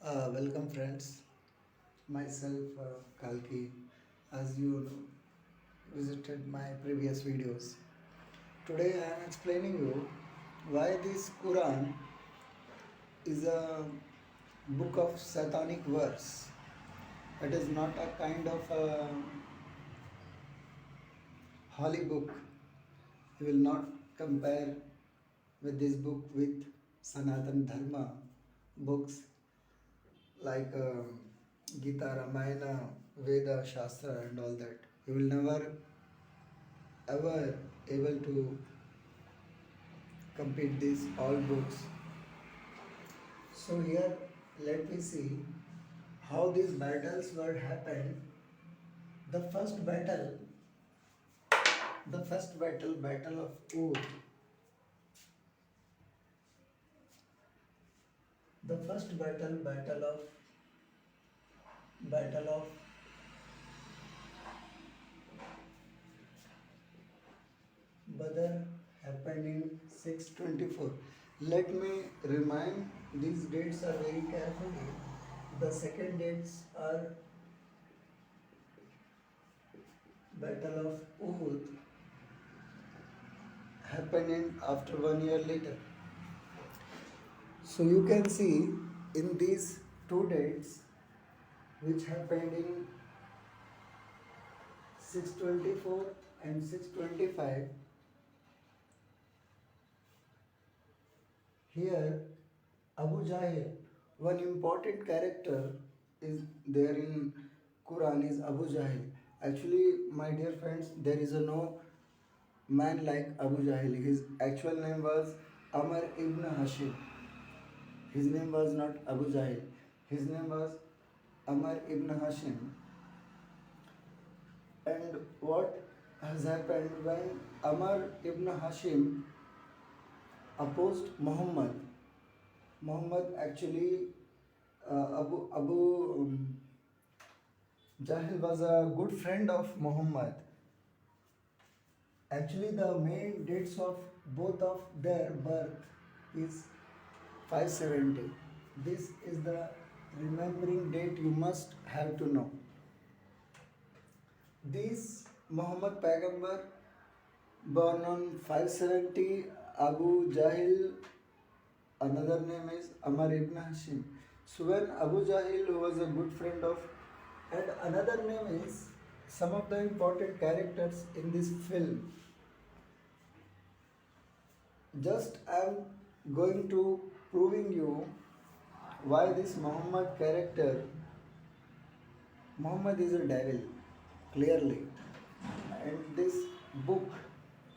Welcome friends, myself Kalki, as you visited my previous videos. Today I am explaining you why this Quran is a book of satanic verse. It is not a kind of a holy book. You will not compare with this book with Sanatan Dharma books like Gita, Ramayana, Veda, Shastra and all that. You will never ever able to complete these all books. So here let me see how these battles were happened. The first battle, battle of Oud. The first battle of Badr happened in 624. Let me remind these dates are very carefully. The second dates are Battle of Uhud happened in after 1 year later. So you can see in these two dates which happened in 624 and 625, here Abu Jahil, one important character is there in Quran is Abu Jahil. Actually, my dear friends, there is a no man like Abu Jahil. His actual name was Amr ibn Hashim. His name was not Abu Jahil. His name was Amr ibn Hashim. And what has happened when Amr ibn Hashim opposed Muhammad? Muhammad actually Abu Jahil was a good friend of Muhammad. Actually, the main dates of both of their birth is 570. This is the remembering date you must have to know. This Muhammad Pagambar born on 570, Abu Jahil, another name is Amr ibn Hashim. So when Abu Jahil, who was a good friend of, and another name is some of the important characters in this film. Just I am going to proving you why this Muhammad character, Muhammad is a devil, clearly. And this book,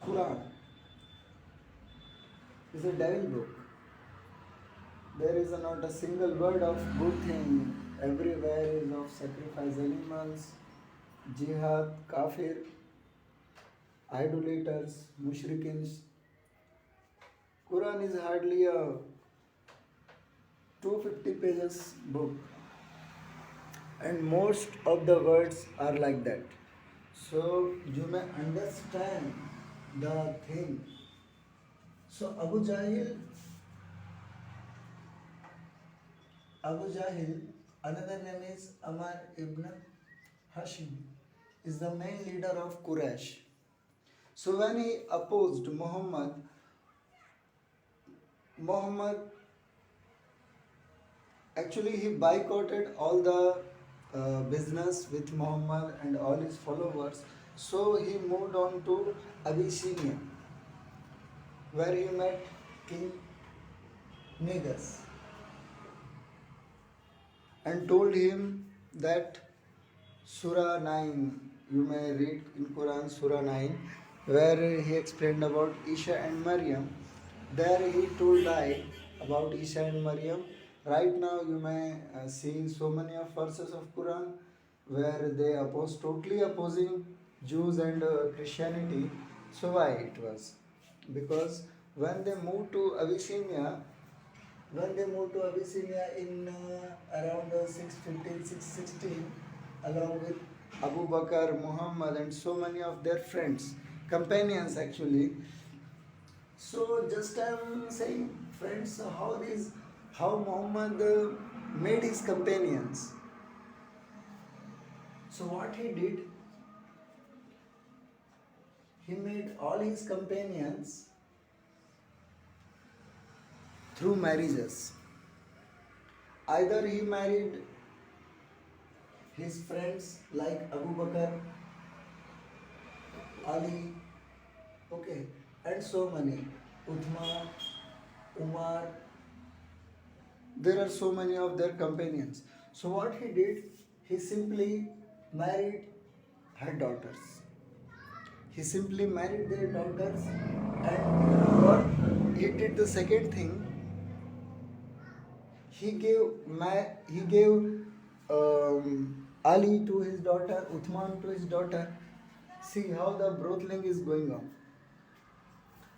Quran, is a devil book. There is not a single word of good thing. Everywhere is of sacrifice animals, jihad, kafir, idolaters, mushrikins. Quran is hardly a 250 pages book, and most of the words are like that. So you may understand the thing. So Abu Jahil, another name is Amr ibn Hashim, is the main leader of Quraysh. So when he opposed Muhammad actually he boycotted all the business with Muhammad and all his followers. So he moved on to Abyssinia, where he met King Negus and told him that Surah 9, you may read in Quran Surah 9, where he explained about Isha and Maryam. There he told lie about Isha and Maryam. Right now you may see so many of verses of Quran where they totally opposing Jews and Christianity. So why it was? Because when they moved to Abyssinia, in around 615, 616, along with Abu Bakr, Muhammad, and so many of their friends, companions actually. So just I'm saying, friends, how Muhammad made his companions. So what he did, he made all his companions through marriages. Either he married his friends like Abu Bakr, Ali, okay, and so many, Uthman, Umar, there are so many of their companions. So what he did, he simply married her daughters. He simply married their daughters, and what he did the second thing, he gave Ali to his daughter, Uthman to his daughter. See how the brothling is going on.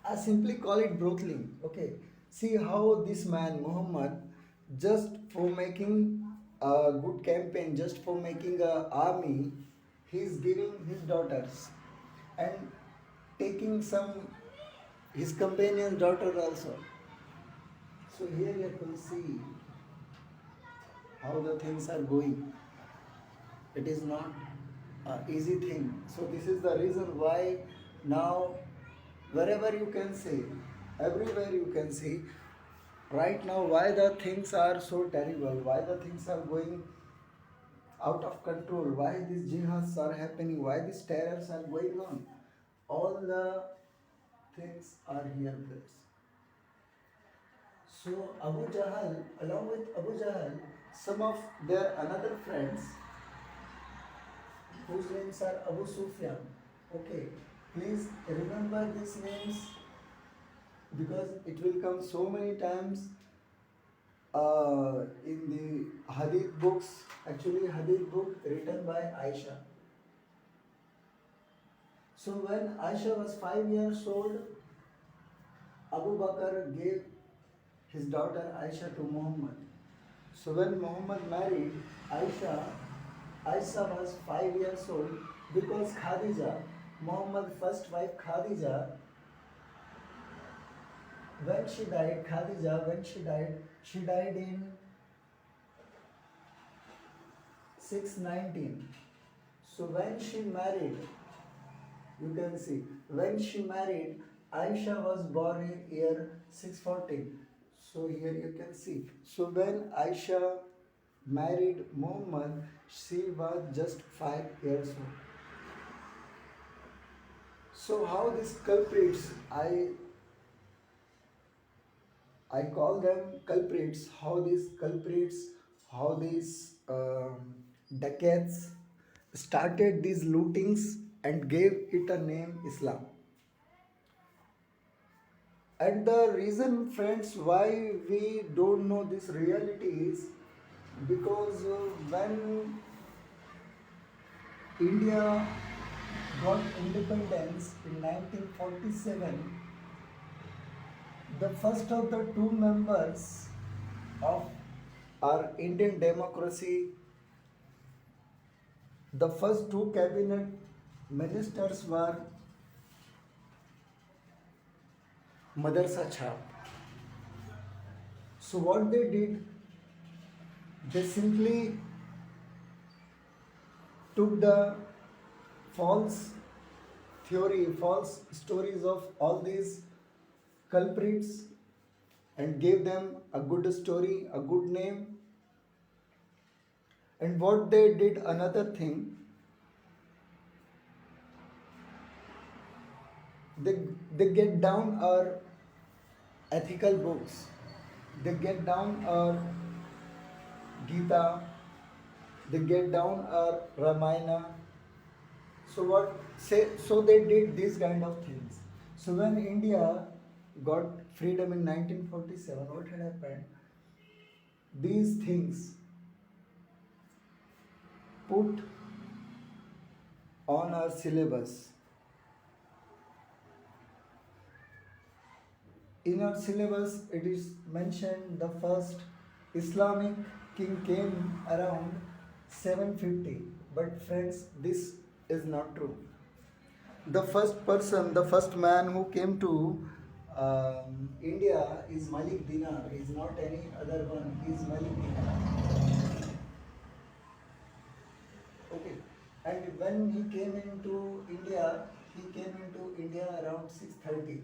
I simply call it brothling. Okay. See how this man Muhammad, just for making a good campaign, just for making a army, he is giving his daughters and taking some his companion's daughter also. So here you can see how the things are going. It is not an easy thing. So this is the reason why now wherever you can see, everywhere you can see, right now why the things are so terrible, why the things are going out of control, why these jihads are happening, why these terrors are going on. All the things are here place. So Abu Jahl, along with Abu Jahl, some of their another friends whose names are Abu Sufyan. Okay, please remember these names because it will come so many times in the Hadith books. Actually, Hadith book written by Aisha. So when Aisha was 5 years old, Abu Bakr gave his daughter Aisha to Muhammad. So when Muhammad married Aisha, Aisha was 5 years old because Khadija, Muhammad's first wife Khadija, when she died in 619. So when she married, you can see, when she married, Aisha was born in year 614. So here you can see. So when Aisha married Muhammad, she was just 5 years old. So how these culprits, I call them culprits, how these dacoits started these lootings and gave it a name Islam. And the reason, friends, why we don't know this reality is because when India got independence in 1947, the first of the two members of our Indian democracy, the first two cabinet ministers were Madarsa Chap. So what they did, they simply took the false theory, false stories of all these culprits and gave them a good story, a good name. And what they did, another thing, they get down our ethical books, they get down our Gita, they get down our Ramayana. So they did these kind of things. So when India got freedom in 1947, what had happened? These things put on our syllabus. In our syllabus, it is mentioned the first Islamic king came around 750. But friends, this is not true. The first person, the first man who came to India is Malik Dinar, is not any other one, he is Malik Dinar. Okay, and when he came into India, he came into India around 630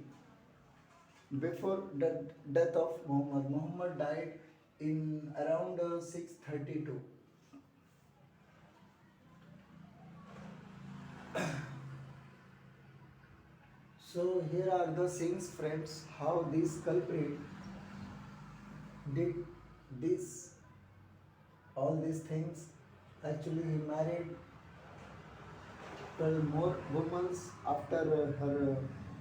before the death of Muhammad. Muhammad died in around 632. So here are the things, friends, how this culprit did this, all these things. Actually, he married 12 more women after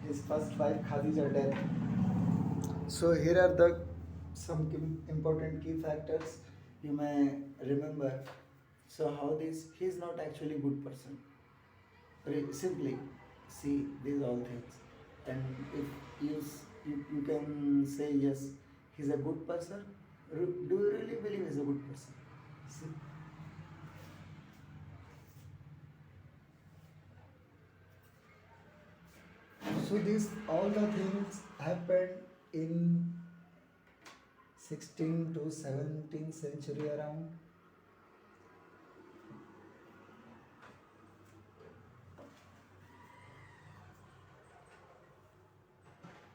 his first wife Khadija death. So here are the some important key factors you may remember. So how this, he is not actually good person. Simply see these all things, and if you can say yes, he's a good person. Do you really believe he's a good person? See? So these all the things happened in 16th to 17th century around.